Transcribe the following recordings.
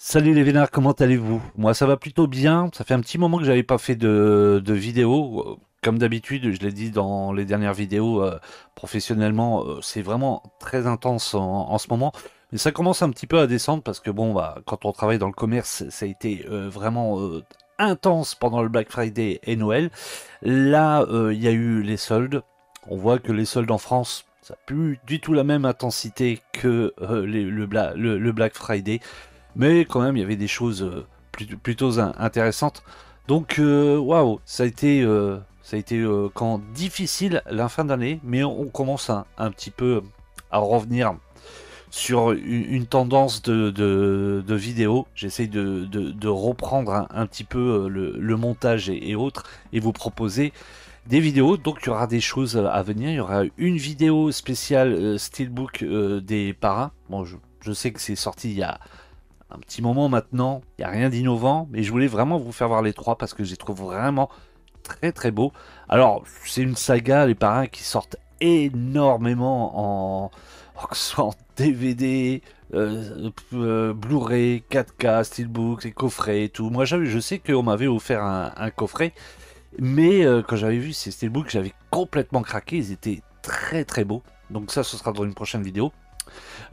Salut les vénards, comment allez-vous? Moi ça va plutôt bien, ça fait un petit moment que j'avais pas fait de vidéo. Comme d'habitude, je l'ai dit dans les dernières vidéos, professionnellement, c'est vraiment très intense en ce moment. Mais ça commence un petit peu à descendre parce que bon, bah, quand on travaille dans le commerce, ça a été vraiment intense pendant le Black Friday et Noël. Là, il y a eu les soldes. On voit que les soldes en France, ça n'a plus du tout la même intensité que le Black Friday. Mais quand même, il y avait des choses plutôt intéressantes. Donc, waouh, ça a été quand difficile la fin d'année, mais on commence un petit peu à revenir sur une tendance de vidéo. J'essaye de reprendre un petit peu le montage et autres et vous proposer des vidéos. Donc, il y aura des choses à venir. Il y aura une vidéo spéciale Steelbook des parrains. Bon, je sais que c'est sorti il y a un petit moment maintenant. Il n'y a rien d'innovant, mais je voulais vraiment vous faire voir les trois parce que je les trouve vraiment très très beaux. Alors, c'est une saga, les parrains qui sortent énormément que ce soit en DVD, Blu-ray, 4K, Steelbook, les coffrets et tout. Moi, je sais qu'on m'avait offert un coffret, mais quand j'avais vu ces Steelbook, j'avais complètement craqué. Ils étaient très très beaux. Donc ça, ce sera dans une prochaine vidéo.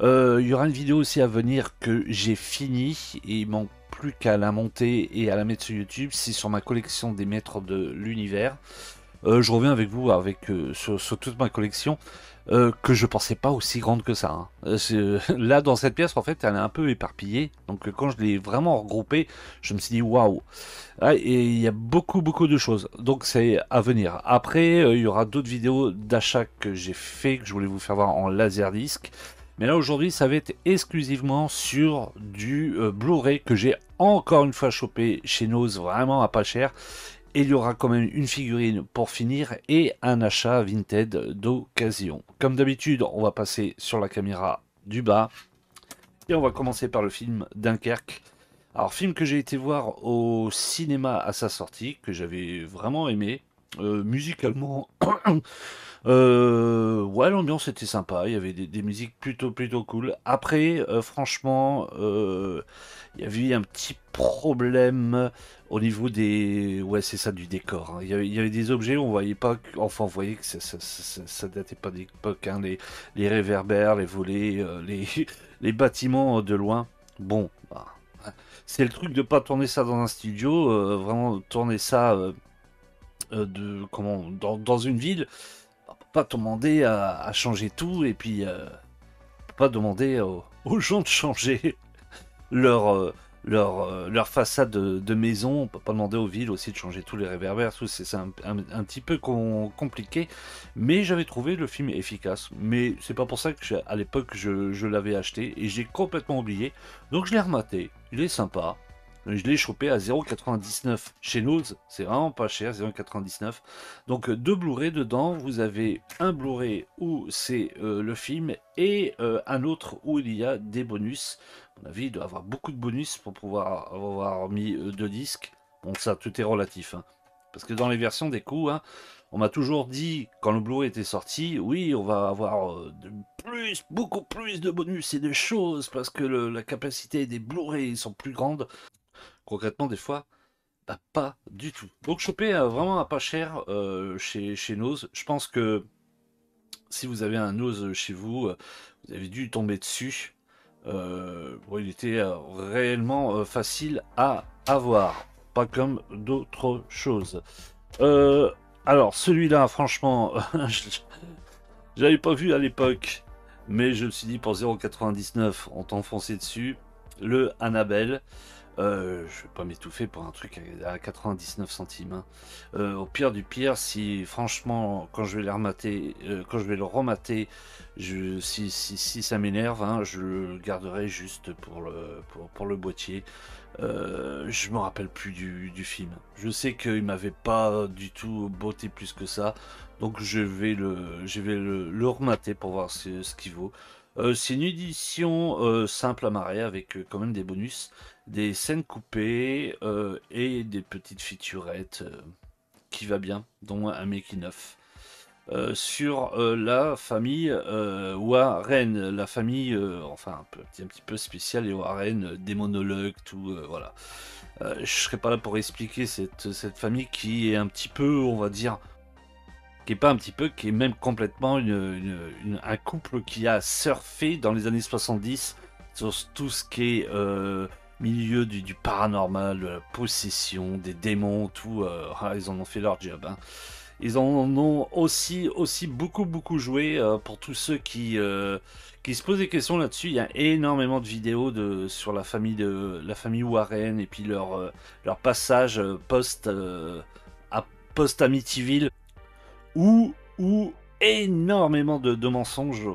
Il y aura une vidéo aussi à venir que j'ai fini et il manque plus qu'à la monter et à la mettre sur YouTube. C'est sur ma collection des maîtres de l'univers. Je reviens avec vous sur toute ma collection que je pensais pas aussi grande que ça, hein. Là, dans cette pièce, en fait, elle est un peu éparpillée. Donc, quand je l'ai vraiment regroupée, je me suis dit waouh. Ah, et il y a beaucoup de choses. Donc, c'est à venir. Après, il y aura d'autres vidéos d'achat que j'ai fait, que je voulais vous faire voir en laserdisc. Mais là, aujourd'hui, ça va être exclusivement sur du Blu-ray que j'ai encore une fois chopé chez Noz, vraiment à pas cher. Et il y aura quand même une figurine pour finir et un achat Vinted d'occasion. Comme d'habitude, on va passer sur la caméra du bas et on va commencer par le film Dunkerque. Alors, film que j'ai été voir au cinéma à sa sortie, que j'avais vraiment aimé. Musicalement, ouais, l'ambiance était sympa. Il y avait des musiques plutôt cool. Après, franchement, il y avait un petit problème au niveau des, ouais, c'est ça, du décor, hein. Il y avait des objets où on voyait pas, enfin, on voyait que ça datait pas d'époque, hein. Les réverbères, les volets, les bâtiments de loin. Bon, bah, c'est le truc de pas tourner ça dans un studio, vraiment tourner ça dans une ville. On peut pas demander à changer tout et puis on peut pas demander aux gens de changer leur, leur façade de maison. On peut pas demander aux villes aussi de changer tous les réverbères. Tout, c'est un petit peu compliqué. Mais j'avais trouvé le film efficace. Mais c'est pas pour ça que à l'époque je l'avais acheté et j'ai complètement oublié. Donc je l'ai rematé. Il est sympa. Je l'ai chopé à 0,99 chez nous, c'est vraiment pas cher, 0,99. Donc deux Blu-ray dedans, vous avez un Blu-ray où c'est le film et un autre où il y a des bonus. À mon avis, il doit avoir beaucoup de bonus pour pouvoir avoir mis deux disques. Bon, ça, tout est relatif, hein. Parce que dans les versions des coups, hein, on m'a toujours dit, quand le Blu-ray était sorti, oui, on va avoir beaucoup plus de bonus et de choses, parce que la capacité des Blu-ray sont plus grandes. Concrètement, des fois, bah, pas du tout. Donc, choper vraiment à pas cher chez Nose. Je pense que si vous avez un Nose chez vous, vous avez dû tomber dessus. Bon, il était réellement facile à avoir, pas comme d'autres choses. Euh, alors, celui-là, franchement, je l'avais pas vu à l'époque, mais je me suis dit pour 0,99, on t'enfonçait dessus. Le Annabelle. Je vais pas m'étouffer pour un truc à 99 centimes, hein. Au pire du pire, si franchement, quand je vais quand je vais le remater, si ça m'énerve, hein, je le garderai juste pour le boîtier. Je me rappelle plus du film. Je sais qu'il m'avait pas du tout botté plus que ça, donc je vais le remater pour voir ce qu'il vaut. C'est une édition simple à marrer avec quand même des bonus, des scènes coupées et des petites featurettes qui va bien, dont un making of. sur la famille Warren, la famille, enfin un petit peu spéciale, les Warren, démonologue, tout, voilà. Je serai pas là pour expliquer cette famille qui est un petit peu, on va dire, qui est pas un petit peu, qui est même complètement un couple qui a surfé dans les années 70 sur tout ce qui est milieu du paranormal, de la possession, des démons, tout. Ils en ont fait leur job, hein. Ils en ont aussi beaucoup joué pour tous ceux qui se posent des questions là-dessus. Il y a énormément de vidéos sur la famille Warren et puis leur passage post Amityville où énormément de mensonges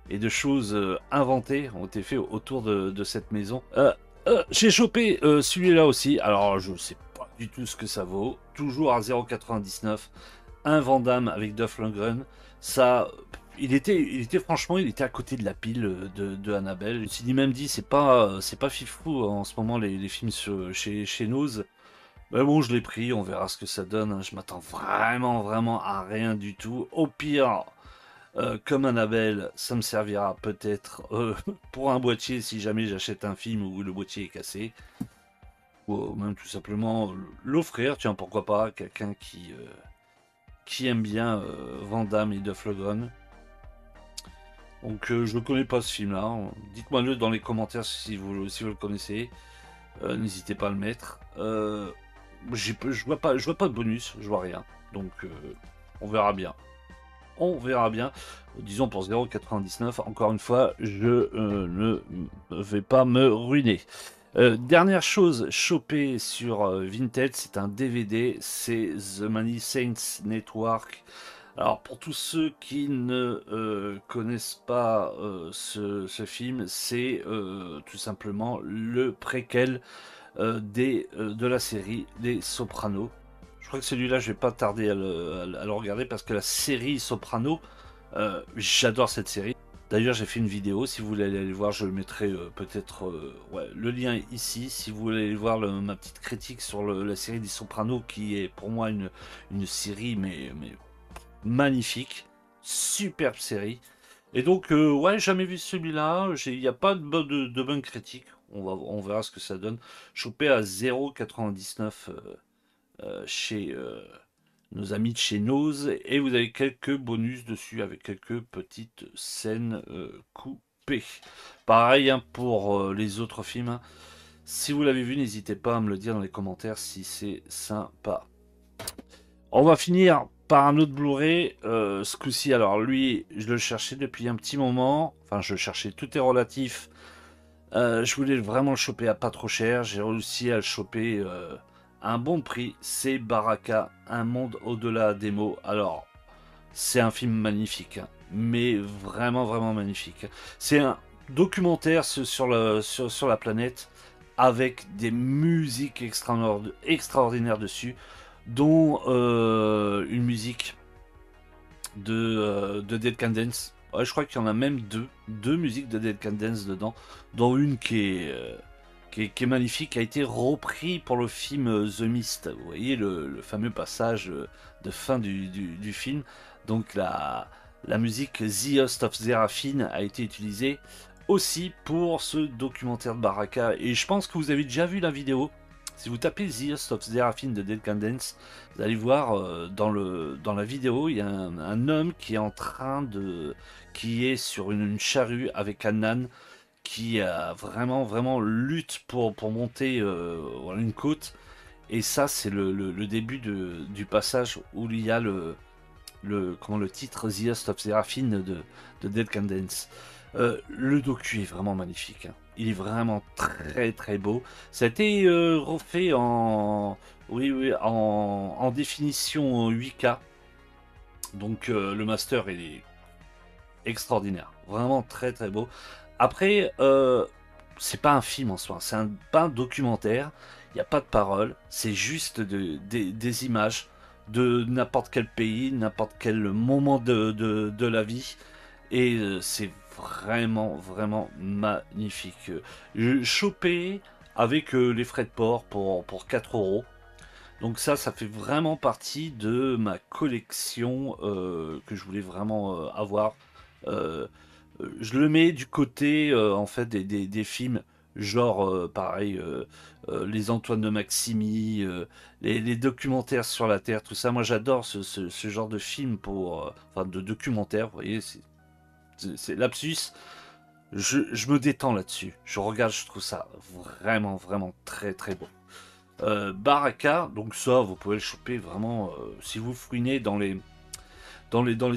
et de choses inventées ont été faits autour de cette maison. J'ai chopé celui-là aussi. Alors je sais pas du tout ce que ça vaut. Toujours à 0,99. Un Van Damme avec Dolph Lundgren. Ça, il était franchement, il était à côté de la pile de Annabelle. Je me suis même dit, c'est pas fifou en ce moment les films chez Nose. Mais bon, je l'ai pris, on verra ce que ça donne, hein. Je m'attends vraiment à rien du tout. Au pire, comme Annabelle, ça me servira peut-être pour un boîtier si jamais j'achète un film où le boîtier est cassé. Ou même tout simplement l'offrir, tiens, pourquoi pas, à quelqu'un qui aime bien Van Damme et Dolph Lundgren. Donc je ne connais pas ce film-là. Dites-moi-le dans les commentaires si vous le connaissez. N'hésitez pas à le mettre. Je vois pas de bonus, je vois rien. Donc on verra bien. On verra bien. Disons pour 0,99. Encore une fois, je ne vais pas me ruiner. Dernière chose chopée sur Vinted, c'est un DVD, c'est The Many Saints Network. Alors pour tous ceux qui ne connaissent pas ce film, c'est tout simplement le préquel de la série des Sopranos. Je crois que celui-là, je vais pas tarder à le regarder parce que la série Sopranos, j'adore cette série. D'ailleurs, j'ai fait une vidéo. Si vous voulez aller voir, je mettrai peut-être ouais, le lien ici. Si vous voulez aller voir ma petite critique sur la série des Sopranos, qui est pour moi une série mais magnifique, superbe série. Et donc, ouais, jamais vu celui-là. Il n'y a pas de bonne critique. On verra ce que ça donne. Chopé à 0,99 chez nos amis de chez Nose. Et vous avez quelques bonus dessus avec quelques petites scènes coupées. Pareil hein, pour les autres films, hein. Si vous l'avez vu, n'hésitez pas à me le dire dans les commentaires si c'est sympa. On va finir par un autre Blu-ray. Ce coup-ci, alors lui, je le cherchais depuis un petit moment. Enfin, je le cherchais, tout est relatif. Je voulais vraiment le choper à pas trop cher. J'ai réussi à le choper à un bon prix. C'est Baraka, un monde au-delà des mots. Alors, c'est un film magnifique, hein, mais vraiment magnifique. C'est un documentaire sur la planète avec des musiques extraordinaires dessus, dont une musique de Dead Can Dance. Ouais, je crois qu'il y en a même deux musiques de Dead Can Dance dedans, dont une qui est magnifique, qui a été repris pour le film The Mist. Vous voyez le fameux passage de fin du film. Donc la musique The Host of Seraphine a été utilisée aussi pour ce documentaire de Baraka. Et je pense que vous avez déjà vu la vidéo. Si vous tapez The Host of Seraphine de Dead Can Dance, vous allez voir dans la vidéo, il y a un homme qui est qui est sur une charrue avec un âne qui a vraiment lutte pour monter voilà, une côte. Et ça, c'est le début du passage où il y a le titre The Host of Seraphine de Dead Can Dance. Le docu est vraiment magnifique, hein. Il est vraiment très beau. Ça a été refait oui, en définition 8K. Donc le master est extraordinaire. Vraiment très beau. Après, c'est pas un film en soi. Pas un documentaire. Il n'y a pas de parole. C'est juste des images de n'importe quel pays, n'importe quel moment de la vie. Et c'est vraiment magnifique. Chopé avec les frais de port pour 4 euros. Donc ça fait vraiment partie de ma collection que je voulais vraiment avoir. Euh, je le mets du côté en fait des films genre pareil les Antoine de Maximi, les documentaires sur la Terre, tout ça. Moi j'adore ce genre de film pour enfin de documentaire. Vous voyez, c'est lapsus. Je me détends là-dessus. Je regarde, je trouve ça vraiment vraiment très très beau. Baraka, donc ça, vous pouvez le choper vraiment si vous fouinez dans les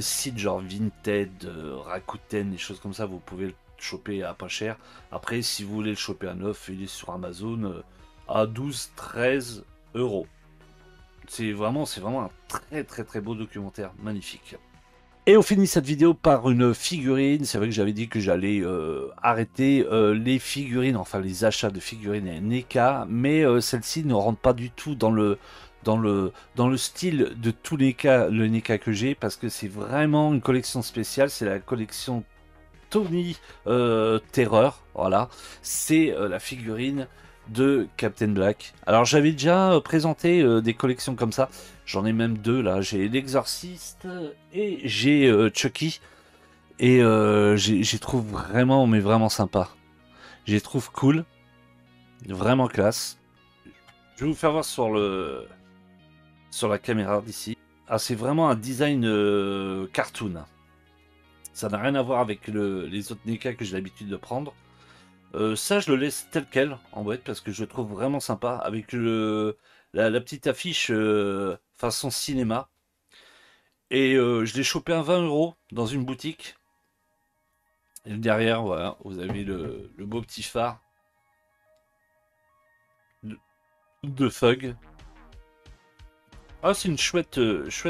sites genre Vinted, Rakuten, des choses comme ça, vous pouvez le choper à pas cher. Après, si vous voulez le choper à neuf, il est sur Amazon à 12-13 euros. C'est vraiment un très très très beau documentaire, magnifique. Et on finit cette vidéo par une figurine. C'est vrai que j'avais dit que j'allais arrêter les figurines, enfin les achats de figurines et NECA, mais celle-ci ne rentre pas du tout dans le style de tous les cas, le NECA que j'ai, parce que c'est vraiment une collection spéciale. C'est la collection Tony Terreur, voilà. C'est la figurine de Captain Black. Alors j'avais déjà présenté des collections comme ça. J'en ai même deux là. J'ai l'Exorciste et j'ai Chucky. Et j'y trouve vraiment, mais vraiment sympa. J'y trouve cool, vraiment classe. Je vais vous faire voir sur la caméra d'ici. Ah, c'est vraiment un design cartoon. Ça n'a rien à voir avec les autres NECA que j'ai l'habitude de prendre. Ça, je le laisse tel quel en boîte parce que je le trouve vraiment sympa avec la petite affiche façon cinéma. Et je l'ai chopé à 20 euros dans une boutique. Et derrière, voilà, vous avez le beau petit phare de Fug. Ah, c'est une chouette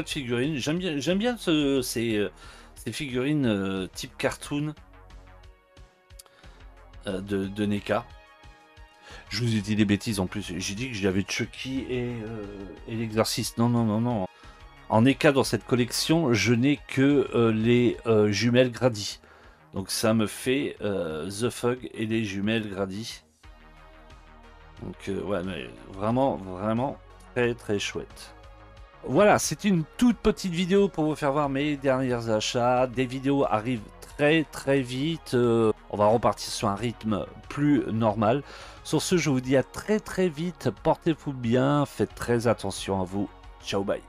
figurine. J'aime bien ces figurines type cartoon de NECA. Je vous ai dit des bêtises en plus. J'ai dit que j'avais Chucky et l'Exorciste. Non, non, non, non. En NECA dans cette collection, je n'ai que les jumelles Grady. Donc ça me fait The Fog et les jumelles Grady. Donc ouais, mais vraiment, vraiment très très chouette. Voilà, c'est une toute petite vidéo pour vous faire voir mes derniers achats. Des vidéos arrivent très très vite. On va repartir sur un rythme plus normal. Sur ce, je vous dis à très très vite. Portez-vous bien, faites très attention à vous. Ciao, bye.